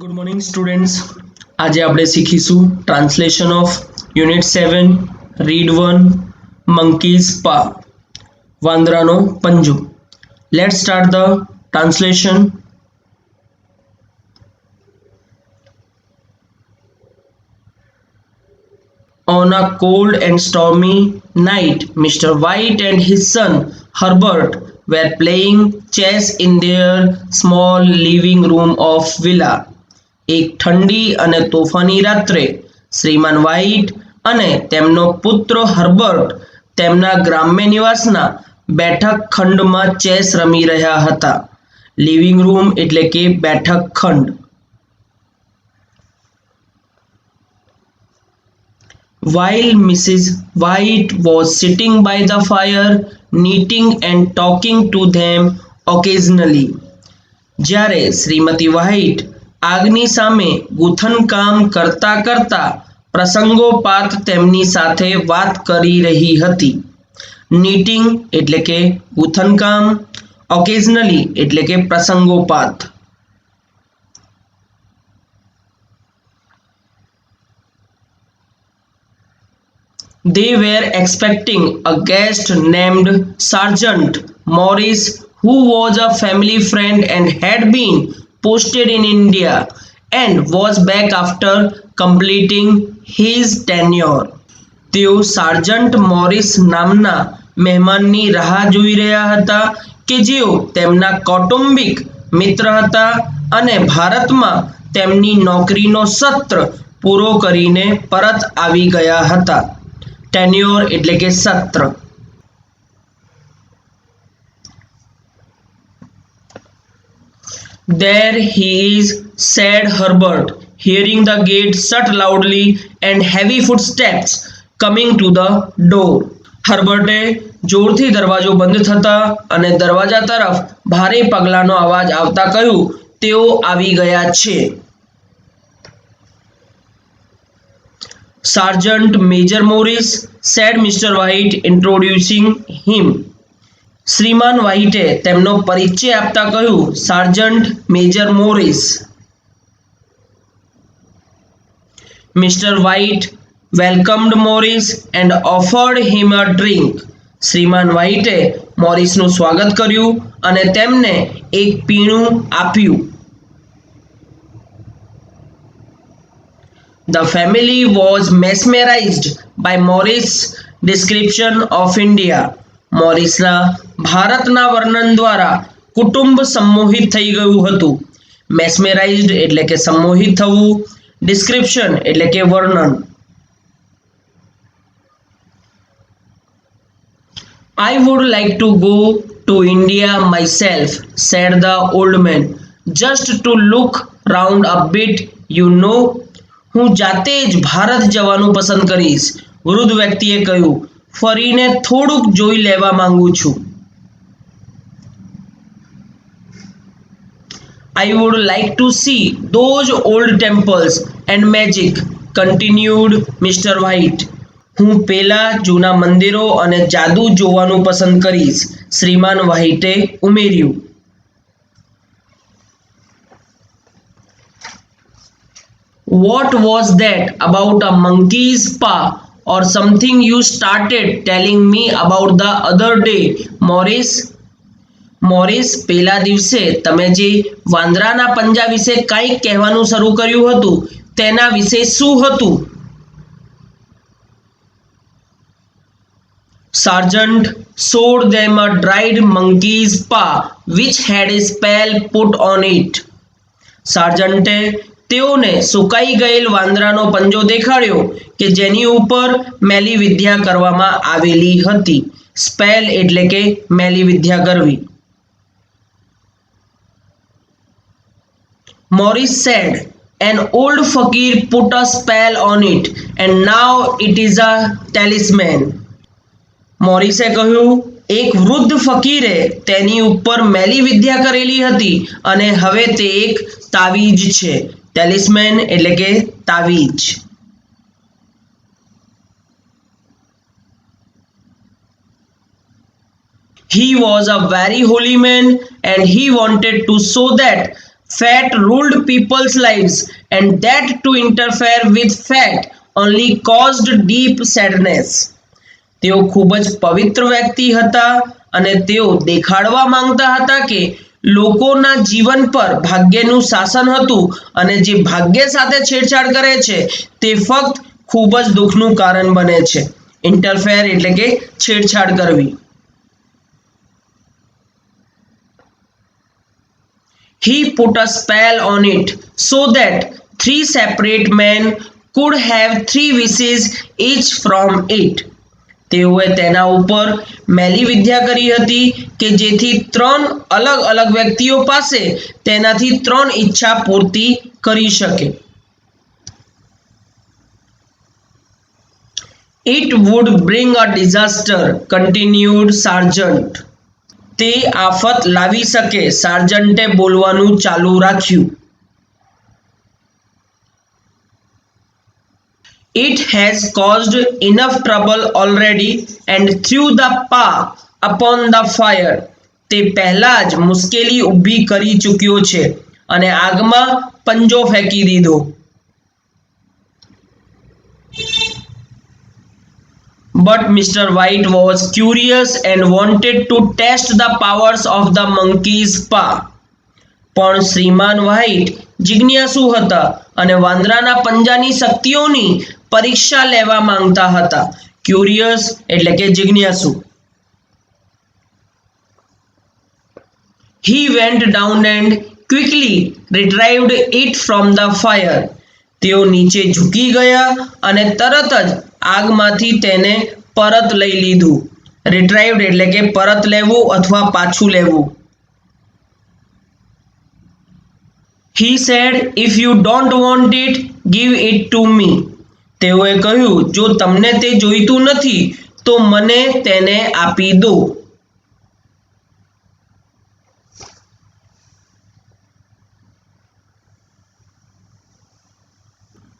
Good morning students. આજે આપણે શીખીશું translation of unit 7 read 1 monkey's paw વાંદરાનો પંજો. Let's start the translation. On a cold and stormy night, Mr. White and his son Herbert were playing chess in their small living room of villa. એક ઠંડી અને તોફાની રાત્રે શ્રીમાન white અને તેમનો પુત્ર હર્બર્ટ તેમના ગ્રામ્ય નિવાસના બેઠક ખંડમાં ચેસ રમી રહ્યા હતા. લિવિંગ રૂમ એટલે કે બેઠક ખંડ. While Mrs. White was sitting by the fire, knitting and talking to them occasionally. જ્યારે શ્રીમતી વ્હાઇટ આગની સામે ગૂંથણકામ કરતા કરતા પ્રસંગોપાત તેમની સાથે વાત કરી રહી હતી. નીટિંગ એટલે કે ગૂંથણકામ, ઓકેઝનલી એટલે કે પ્રસંગોપાત. They were expecting a guest named Sergeant Morris, who was a family friend and had been posted in India and was back after completing his tenure. તેઓ સાર્જન્ટ મોરિસ નામના મહેમાનની રાહ જોઈ રહ્યા હતા કે જેઓ તેમના કૌટુંબિક મિત્ર હતા અને ભારતમાં તેમની નોકરીનો સત્ર પૂરો કરીને પરત આવી ગયા હતા. ટેન્યોર એટલે કે સત્ર. There he is, said Herbert, hearing the gate shut loudly and heavy footsteps coming to the door. હર્બર્ટે જોરથી દરવાજો બંધ થતા અને દરવાજા તરફ ભારે પગલાંનો અવાજ આવતા કહ્યું, તેઓ આવી ગયા છે. Sergeant Major Morris, said Mr. White, introducing him. શ્રીમાન વ્હાઇટે તેમનો પરિચય આપતા કહ્યું, sergeant major Morris. Mr. White welcomed Morris and offered him a drink. શ્રીમાન વ્હાઇટે મોરિસનું સ્વાગત કર્યું અને તેમને એક પીણું આપ્યું. The family was mesmerized by Morris' description of India. મોરિસના ભારતના વર્ણન દ્વારા કુટુંબ સંમોહિત થઈ ગયું હતું. મેસ્મેરાઇઝ્ડ એટલે કે સંમોહિત થવું, ડિસ્ક્રિપ્શન એટલે કે વર્ણન. I would like to go to India myself, said the old man, just to look round a bit, you know. હું જાતે જ ભારત જવાનું પસંદ કરીશ, વૃદ્ધ વ્યક્તિએ કહ્યું, ફરીને થોડુંક જોઈ લેવા માંગુ છું. I would like to see those old temples and magic, continued Mr. White. હું પેલા જૂના મંદિરો અને જાદુ જોવાનું પસંદ કરીશ, શ્રીમાન વ્હાઇટે ઉમેર્યું. What was that about a monkey's paw or something you started telling me about the other day, Morris? Morris, પેલા દિવસે તમે જે વાંદરાના પંજા વિશે કંઈક કહેવાનું શરૂ કર્યું હતું તેના વિશે શું હતું? Sergeant showed them a dried monkey's paw which had a spell put on it. સાર્જન્ટે તેઓને સુકાઈ ગયેલ વાંદરાનો પંજો દેખાડ્યો કે જેની ઉપર મેલી વિદ્યા કરવામાં આવેલી હતી. સ્પેલ એટલે કે મેલી વિદ્યા કરવી. Morris said, an old fakir put a spell on it and now it is a talisman. મોરિસે કહ્યું, એક વૃદ્ધ ફકીરે તેની ઉપર મેલી વિદ્યા કરેલી હતી અને હવે તે એક તાવીજ છે. ટેલિસ્મેન એટલે કે તાવીજ. He was a very holy man and he wanted to show that Fat ruled people's lives, and that to interfere with fat only caused deep sadness. તેઓ ખૂબ જ પવિત્ર વ્યક્તિ હતા અને તેઓ દેખાડવા માંગતા હતા કે લોકોના જીવન પર ભાગ્યનું શાસન હતું અને જે ભાગ્ય સાથે છેડછાડ કરે છે તે ફક્ત ખૂબ જ દુઃખનું કારણ બને છે. ઇન્ટરફેર એટલે કે છેડછાડ કરવી. He put a spell on it so that 3 separate men could have 3 wishes each from it. તેઓએ તેના ઉપર મેલી વિદ્યા કરી હતી કે જેથી 3 અલગ અલગ વ્યક્તિઓ પાસે તેનાથી 3 ઈચ્છા પૂર્તિ કરી શકે. It would bring a disaster, continued Sargent. તે આફત લાવી શકે, સાર્જન્ટે બોલવાનું ચાલુ રાખ્યું. It has caused enough trouble already and threw the paw upon the fire. તે પહેલા જ મુશ્કેલી ઊભી કરી ચૂક્યો છે અને આગમાં પંજો ફેંકી દીધો. But Mr. White was curious and wanted to test the powers of the monkey's paw. પણ શ્રીમાન વ્હાઇટ જિજ્ઞાસુ હતા અને વાંદરાના પંજાની શક્તિઓની પરીક્ષા લેવા માંગતા હતા. ક્યુરિયસ એટલે કે જિજ્ઞાસુ. He went down and quickly retrieved it from the fire. તેઓ નીચે ઝૂકી ગયા અને તરત જ આગમાંથી તેને પરત લઈ લીધું. રિટ્રાઇવ્ડ એટલે કે પરત લેવું અથવા પાછું લેવું. He said, if you don't want it, give it to me. તેઓએ કહ્યું, જો તમને તે જોઈતું નથી તો મને તેને આપી દો.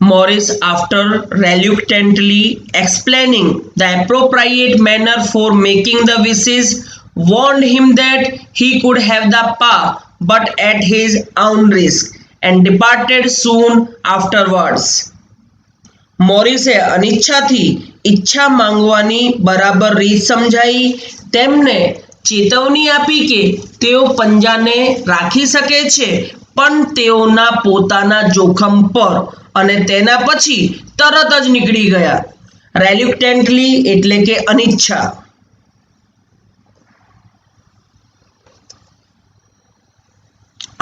Morris, after reluctantly explaining the appropriate manner for making the wishes, warned him that he could have the power but at his own risk, and departed soon afterwards. મોરિસે અનિચ્છાથી ઈચ્છા માંગવાની બરાબર રીત સમજાઈ. તેમને ચેતવણી આપી કે તેઓ પંજાને રાખી શકે છે પણ તેઓના પોતાના જોખમ પર, અને તેના પછી તરત જ નીકળી ગયા. રેલ્યુક્ટન્ટલી એટલે કે અનિચ્છા.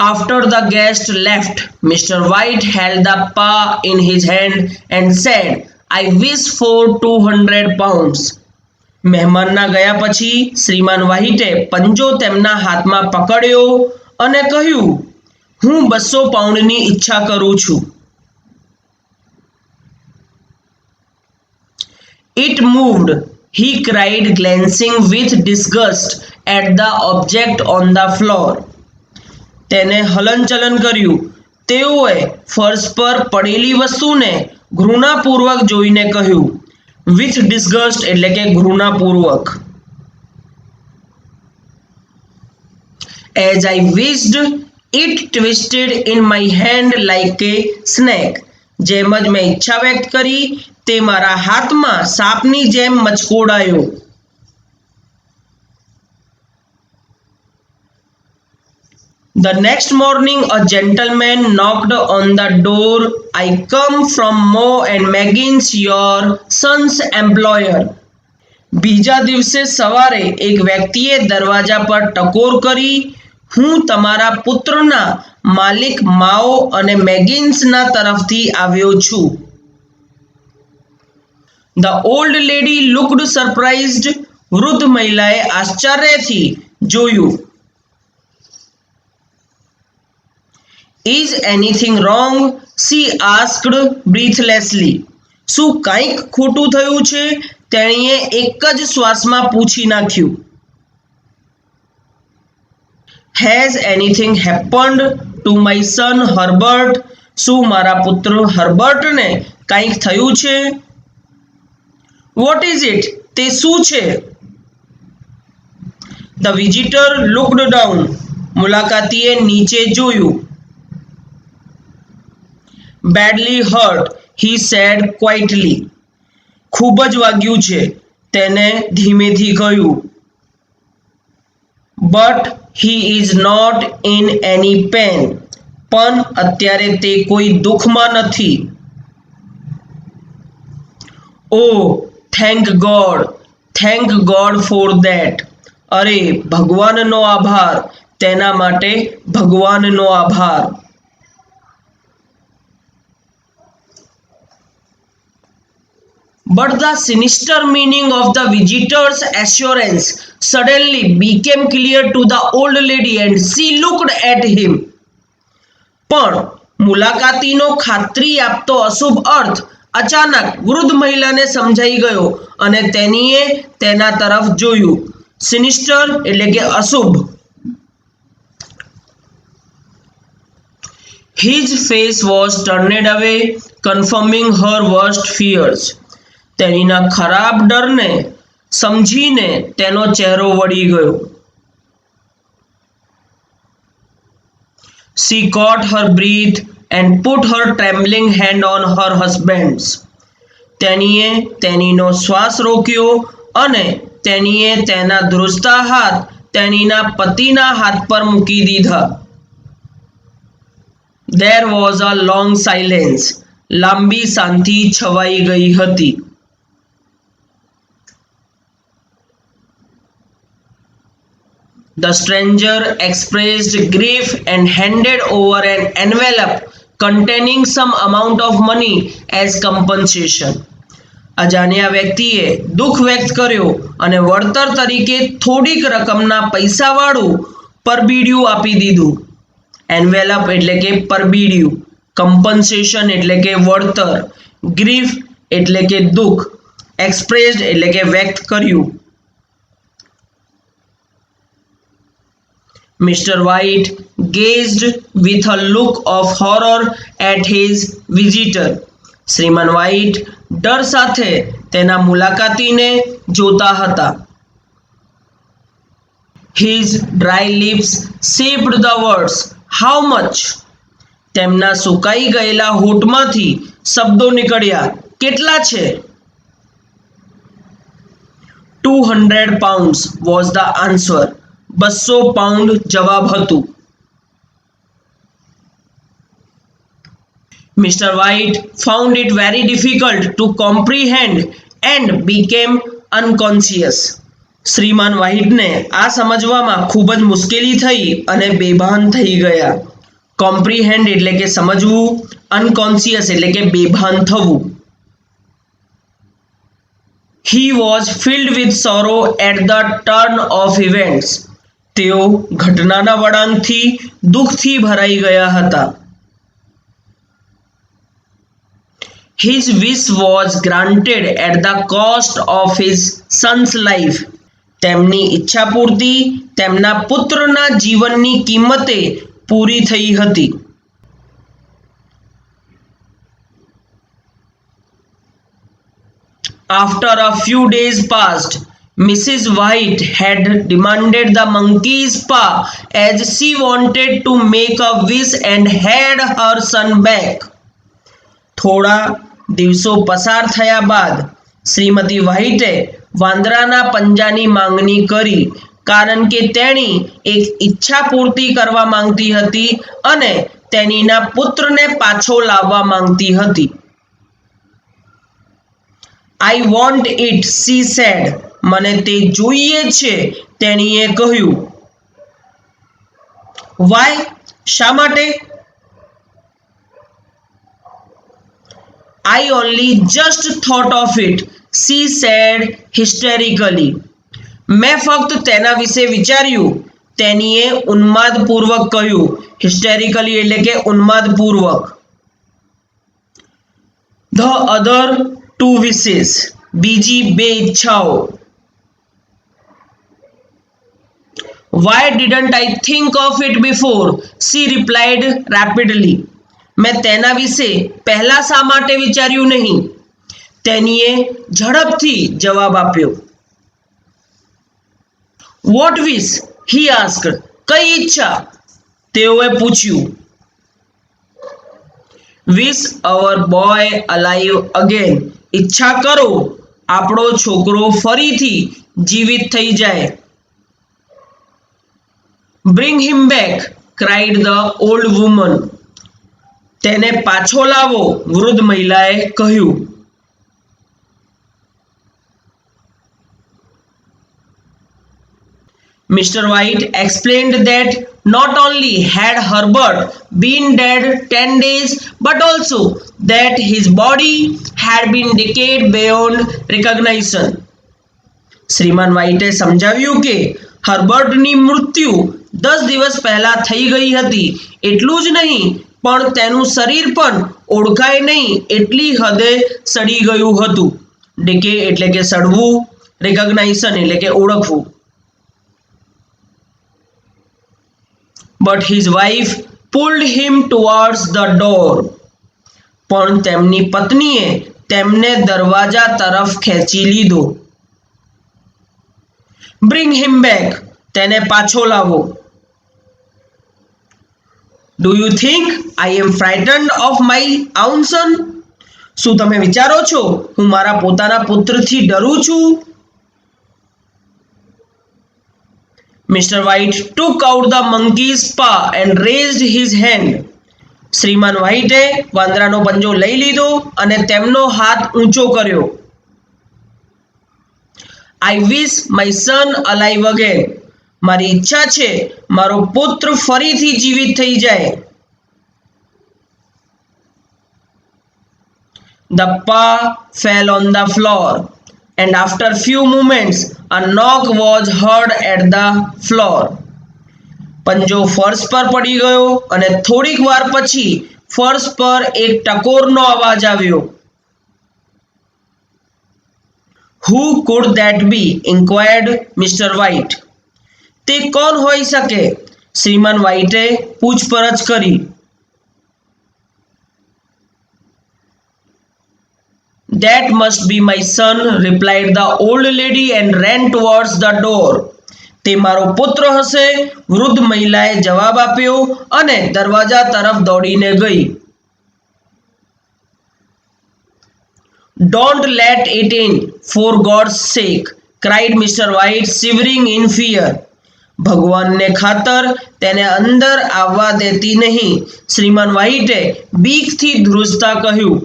After the guest left, Mr. White held the paw in his hand and said, I wish for 200 pounds. મહેમાનના ગયા પછી શ્રીમાન વ્હાઇટે પંજો તેમના હાથમાં પકડ્યો અને કહ્યું, હું 200 પાઉન્ડની ઈચ્છા કરું છું. It moved, he cried, glancing with disgust at the object on the floor. તેને હલનચલન કર્યું. તેઓએ ફર્શ પર પડેલી વસ્તુને ઘૃણાપૂર્વક જોઈને કહ્યું. વિથ ડિસ્ગસ્ટ એટલે કે ઘૃણાપૂર્વક. As I wished, it twisted in my hand like a snake. જેમ જ મેં ઈચ્છા વ્યક્ત કરી તે મારા હાથમાં સાપની જેમ મચકોડાયો. The next morning a gentleman knocked on the door. I come from Moe and Maggins, your son's employer. બીજા દિવસે સવારે એક વ્યક્તિએ દરવાજા પર ટકોર કરી. હું તમારા પુત્રના માલિક માઓ અને મેગિન્સના તરફથી આવ્યો છું. The old lady looked surprised. વૃદ્ધ મહિલાએ આશ્ચર્યથી જોયું. Is anything wrong? She asked breathlessly. શું કંઈક ખોટું થયું છે? તેણીએ એક જ શ્વાસમાં પૂછી નાખ્યું. Has anything happened to my son Herbert? શું મારા પુત્ર હર્બર્ટને કંઈક થયું છે? What is it? તે શું છે? The visitor looked down. મુલાકાતીએ નીચે જોયું. Badly hurt, he said quietly. ખૂબ જ વાગ્યું છે, તેને ધીમેથી કહ્યું. But he is not in any pain. પણ અત્યારે તે કોઈ દુઃખમાં નથી. Oh, thank God. Thank God for that. અરે ભગવાનનો આભાર, તેના માટે ભગવાનનો આભાર. But the sinister meaning of the visitor's assurance suddenly became clear to the old lady and she looked at him. પણ મુલાકાતીનો ખાતરી આપતો અશુભ અર્થ અચાનક વૃદ્ધ મહિલાને સમજાઈ ગયો અને તેણીએ તેના તરફ જોયું. સિનિસ્ટર એટલે કે અશુભ. His face was turned away, confirming her worst fears. તેણીના ખરાબ ડરને સમજીને તેનો ચહેરો વળી ગયો. She caught her breath and put her trembling hand on her husband's. તેણીએ તેણીનો શ્વાસ રોક્યો અને તેણીએ તેના ધ્રુજતા હાથ તેણીના પતિના હાથ પર મૂકી દીધા. There was a long silence. લાંબી શાંતિ છવાઈ ગઈ હતી. The stranger expressed grief and handed over an envelope containing some amount of money as compensation. અજાણ્યા વ્યક્તિએ દુઃખ વ્યક્ત કર્યો અને વળતર તરીકે થોડીક રકમના પૈસાવાળું પરબીડિયું આપી દીધું. એન્વેલપ એટલે કે પરબીડિયું, કમ્પન્સેશન એટલે કે વળતર, ગ્રીફ એટલે કે દુઃખ, એક્સપ્રેસ્ડ એટલે કે વ્યક્ત કર્યું. Mr. White gazed with a look of horror at his visitor. Shriman white ડર સાથે તેના મુલાકાતીને જોતા હતા. His dry lips shaped the words, how much? તેમના સુકાઈ ગયેલા હોઠમાંથી શબ્દો નિકળ્યા, કેટલા છે? 200 pounds was the answer. 200 pound જવાબ હતું. Mr. White found it very difficult to comprehend and became unconscious. શ્રીમાન વ્હાઇટને આ સમજવામાં ખૂબ જ મુશ્કેલી થઈ અને બેભાન થઈ ગયા. કોમ્પ્રિહેન્ડ એટલે કે સમજવું, અનકોન્શિયસ એટલે કે બેભાન થવું. He was filled with sorrow at the turn of events. તેઓ ઘટનાના વળાંકથી દુઃખથી ભરાઈ ગયા હતા. His wish was granted at the cost of his son's life. તેમની ઈચ્છા પૂર્તિ તેમના પુત્રના જીવનની કિંમતે પૂરી થઈ હતી. After a few days passed, Mrs. White had demanded the monkey's paw as she wanted to make a wish and had her son back. થોડા દિવસો પસાર થયા બાદ શ્રીમતી વ્હાઇટે વાંદરાના પંજાની માંગણી કરી કારણ કે તેણી એક ઈચ્છા પૂર્તિ કરવા માંગતી હતી અને તેણીના પુત્રને પાછો લાવવા માંગતી હતી. I want it, she said. મને તે જોઈએ છે, તેણીએ કહ્યું. Why? શા માટે? I only just thought of it, she said hysterically. મેં ફક્ત તેના વિશે વિચાર્યું, તેણીએ ઉન્માદપૂર્વક કહ્યું. hysterically એટલે કે ઉન્માદપૂર્વક. The other two wishes, બીજી બે ઈચ્છાઓ. Why didn't I think of it before? She replied rapidly. મેં તેના વિશે પહેલા શા માટે વિચાર્યું નહીં? તેણીએ ઝડપથી જવાબ આપ્યો. What wish? He asked. કઈ ઈચ્છા? તેઓએ પૂછ્યું. વિશ અવર બોય અલાઇવ અગેન. ઈચ્છા કરો આપણો છોકરો ફરીથી જીવિત થઈ જાય. Bring him back cried the old woman. તેને પાછો લાવો, વૃદ્ધ મહિલાએ કહ્યું. Mr. White explained that not only had Herbert been dead 10 days, but also that his body had been decayed beyond recognition. શ્રીમાન વાઇટે સમજાવ્યું કે હર્બર્ટની મૃત્યુ 10 દિવસ પહેલા થઈ ગઈ હતી. એટલું જ નહીં, પણ તેનું શરીર પણ ઓળખાય નહીં એટલી હદે સડી ગયું હતું. ડિકે એટલે કે સડવું, રિકગ્નાઇશન એટલે કે ઓળખવું. But his wife pulled him towards the door. પણ તેમની પત્નીએ તેમને દરવાજા તરફ ખેંચી લીધો. Bring him back. તેને પાછો લાવો. Do you think I am frightened of my own son? શું તમે વિચારો છો હું મારા પોતાના પુત્રથી ડરું છું? Mr. White took out the monkey's paw and raised his hand. શ્રીમાન વ્હાઇટે વાંદરાનો પંજો લઈ લીધો અને તેમનો હાથ ઊંચો કર્યો. I wish my son alive again. મારી ઈચ્છા છે મારો પુત્ર ફરીથી જીવિત થઈ જાય. The paw fell on the floor, and after few moments a knock was heard at the floor. પંજો ફર્શ પર પડી ગયો અને થોડીક વાર પછી ફર્શ પર એક ટકોરનો અવાજ આવ્યો. Who could that be? inquired Mr. White. તે કોણ હોઈ શકે? શ્રીમાન વ્હાઇટે પૂછપરછ કરી. That must be my son, replied the old lady and ran towards the door. તે મારો પુત્ર હશે, વૃદ્ધ મહિલાએ જવાબ આપ્યો અને દરવાજા તરફ દોડીને ગઈ. Don't let it in, for God's sake, cried Mr. White, shivering in fear. ભગવાનને ખાતર તેને અંદર આવવા દેતી નહીં, શ્રીમાન વ્હાઇટે બીકથી ધ્રુજતા કહ્યું.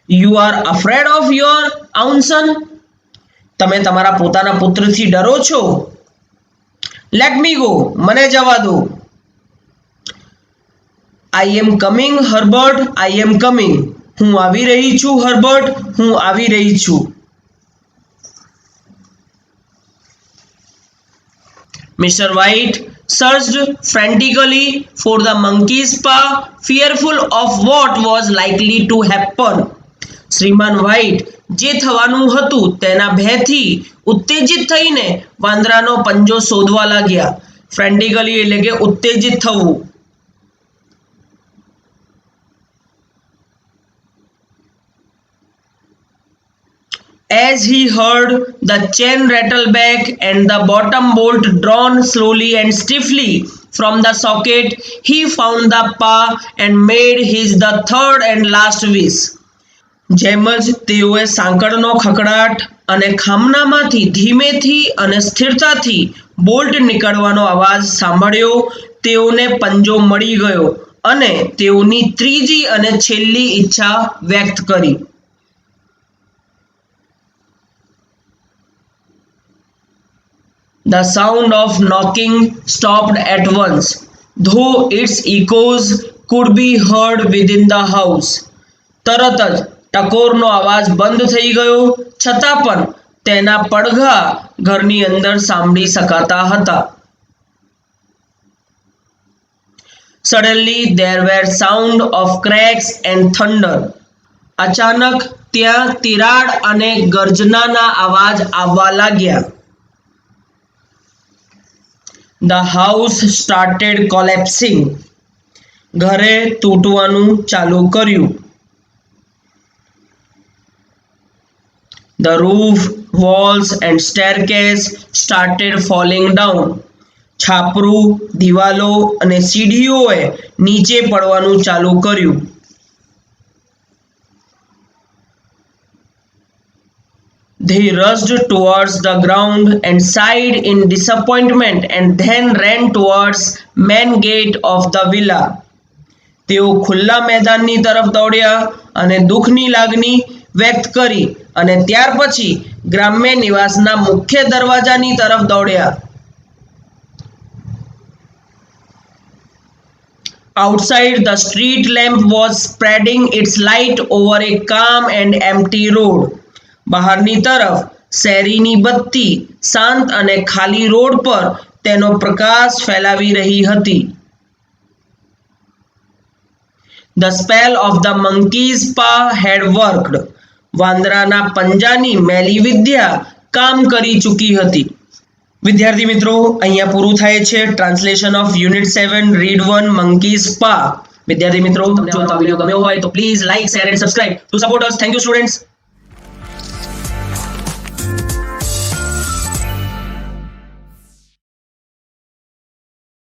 You are afraid of your own son? તમે તમારા પોતાના પુત્રથી ડરો છો? Let me go. મને જવા દો. I am coming, Herbert. I am coming. હું આવી રહી છું, હર્બર્ટ. હું આવી રહી છું. Mr. White searched frantically for the monkey's paw, fearful of what was likely to happen. Shriman white જે થવાનું હતું તેના ભયથી ઉત્તેજિત થઈને વાંદરાનો પંજો શોધવા लाग्યા. ફ્રેન્ટિકલી એટલે કે ઉત્તેજિત થવું. As he heard the chain rattle back and the bottom bolt drawn slowly and stiffly from the socket, he found the paw and made his the third and last wish. જેમ જ તેઓએ સાંકળનો ખકડાટ અને ખામનામાંથી ધીમેથી અને સ્થિરતાથી બોલ્ટ નીકળવાનો અવાજ સાંભળ્યો, તેઓને પંજો મળી ગયો અને તેઓની ત્રીજી અને છેલ્લી ઈચ્છા વ્યક્ત કરી. The sound of knocking stopped at once, though its echoes could be heard within the house. તરત જ ટકોરનો અવાજ બંધ થઈ ગયો, છતાં પણ તેના પડઘા ઘરની અંદર સાંભળી શકાતા હતા. Suddenly there were sound of cracks and thunder. અચાનક ત્યાં તિરાડ અને ગર્જનાના અવાજ આવવા લાગ્યા. The house started collapsing. ઘરે તૂટવાનું ચાલુ કર્યું. The roof, walls and staircase started falling down. છાપરું, દિવાલો અને સીડીઓએ નીચે પડવાનું ચાલુ કર્યું. They rushed towards the ground and sighed in disappointment and then ran towards main gate of the villa. તેઓ ખુલ્લા મેદાનની તરફ દોડ્યા અને દુઃખની લાગણી વ્યક્ત કરી અને ત્યાર પછી ગ્રામ્ય નિવાસના મુખ્ય દરવાજાની તરફ દોડ્યા. Outside, the street lamp was spreading its light over a calm and empty road. બહારની તરફ શેરીની બત્તી શાંત અને ખાલી રોડ પર તેનો પ્રકાશ ફેલાવી રહી હતી. The spell of the monkey's paw had worked. વાંદરાના પંજાની મેલી વિદ્યા કામ કરી ચૂકી હતી. વિદ્યાર્થી મિત્રો, અહીંયા પૂરું થાય છે translation of unit 7 read 1 monkey's પા. વિદ્યાર્થી મિત્રો, જો આ વિડિયો ગમ્યો હોય તો please like, share and subscribe to support us. Thank you students.